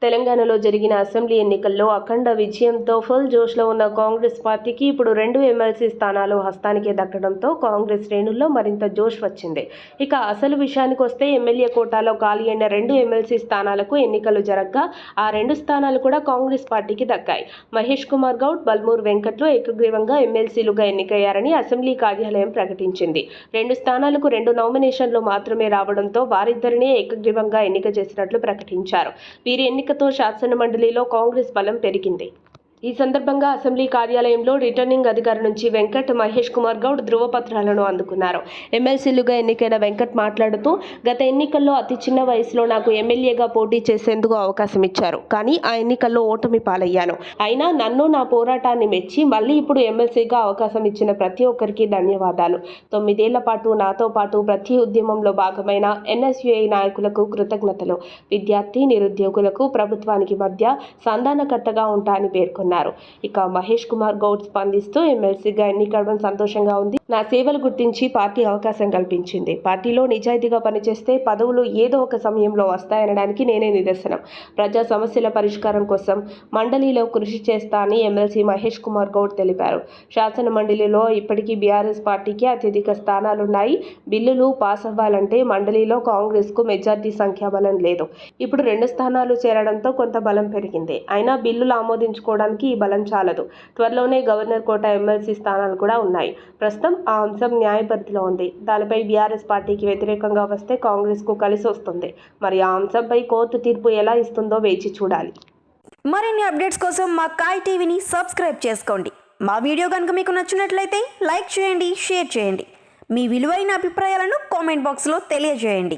తెలంగాణలో జరిగిన అసెంబ్లీ ఎన్నికల్లో అఖండ విజయంతో ఫుల్ జోష్లో ఉన్న కాంగ్రెస్ పార్టీకి ఇప్పుడు 2 ఎమ్మెల్సీ స్థానాలు హస్తానికే దక్కడంతో కాంగ్రెస్ శ్రేణుల్లో మరింత జోష్ వచ్చింది. ఇక అసలు విషయానికి వస్తే ఎమ్మెల్యే కోటాలో ఖాళీ అయిన 2 ఎమ్మెల్సీ స్థానాలకు ఎన్నికలు జరగ్గా ఆ 2 స్థానాలు కూడా కాంగ్రెస్ పార్టీకి దక్కాయి. మహేష్ కుమార్ గౌడ్, బల్మూర్ వెంకట్లు ఏకగ్రీవంగా ఎమ్మెల్సీలుగా ఎన్నికయ్యారని అసెంబ్లీ కార్యాలయం ప్రకటించింది. 2 స్థానాలకు 2 నామినేషన్లు మాత్రమే రావడంతో వారిద్దరినే ఏకగ్రీవంగా ఎన్నిక చేసినట్లు ప్రకటించారు. వీరి ఎన్నికతో శాసన మండలిలో కాంగ్రెస్ బలం పెరిగింది. ఈ సందర్భంగా అసెంబ్లీ కార్యాలయంలో రిటర్నింగ్ అధికారి నుంచి వెంకట్, మహేష్ కుమార్ గౌడ్ ధృవపత్రాలను అందుకున్నారు. ఎమ్మెల్సీలుగా ఎన్నికైన వెంకట్ మాట్లాడుతూ, గత ఎన్నికల్లో అతి చిన్న వయసులో నాకు ఎమ్మెల్యేగా పోటీ చేసేందుకు అవకాశం ఇచ్చారు. కానీ ఆ ఎన్నికల్లో ఓటమి పాలయ్యాను. అయినా నన్ను, నా పోరాటాన్ని మెచ్చి మళ్ళీ ఇప్పుడు ఎమ్మెల్సీగా అవకాశం ఇచ్చిన ప్రతి ఒక్కరికి ధన్యవాదాలు. 9 ఏళ్ల పాటు నాతో పాటు ప్రతి ఉద్యమంలో భాగమైన ఎన్ఎస్యుఐ నాయకులకు కృతజ్ఞతలు. విద్యార్థి, నిరుద్యోగులకు ప్రభుత్వానికి మధ్య సంధానకర్తగా ఉంటా అని పేర్కొన్నారు. ఇక మహేష్ కుమార్ గౌడ్ స్పందిస్తూ, ఎమ్మెల్సీగా ఎన్నికవడం సంతోషంగా ఉంది. నా సేవలు గుర్తించి పార్టీ అవకాశం కల్పించింది. పార్టీలో నిజాయితీగా పనిచేస్తే పదవులు ఏదో ఒక సమయంలో వస్తాయనడానికి నేనే నిదర్శనం. ప్రజా సమస్యల పరిష్కారం కోసం మండలిలో కృషి చేస్తా అని ఎమ్మెల్సీ మహేష్ కుమార్ గౌడ్ తెలిపారు. శాసన మండలిలో ఇప్పటికీ బీఆర్ఎస్ పార్టీకి అత్యధిక స్థానాలున్నాయి. బిల్లులు పాస్ అవ్వాలంటే మండలిలో కాంగ్రెస్కు మెజార్టీ సంఖ్యాబలం లేదు. ఇప్పుడు 2 స్థానాలు చేరడంతో కొంత బలం పెరిగింది. అయినా బిల్లులు ఆమోదించుకోవడానికి ఈ బలం చాలదు. త్వరలోనే గవర్నర్ కోట ఎమ్మెల్సీ స్థానాలు కూడా ఉన్నాయి. ప్రస్తుతం ఆ అంశం న్యాయ పరిధిలో ఉంది. దానిపై బీఆర్ఎస్ పార్టీకి వ్యతిరేకంగా వస్తే కాంగ్రెస్కు కలిసి వస్తుంది. మరి ఆ అంశంపై కోర్టు తీర్పు ఎలా ఇస్తుందో వేచి చూడాలి. మరిన్ని అప్డేట్స్ కోసం మా కాయ్ టీవీని సబ్స్క్రైబ్ చేసుకోండి. మా వీడియో కనుక మీకు నచ్చినట్లయితే లైక్ చేయండి, షేర్ చేయండి. మీ విలువైన అభిప్రాయాలను కామెంట్ బాక్స్లో తెలియజేయండి.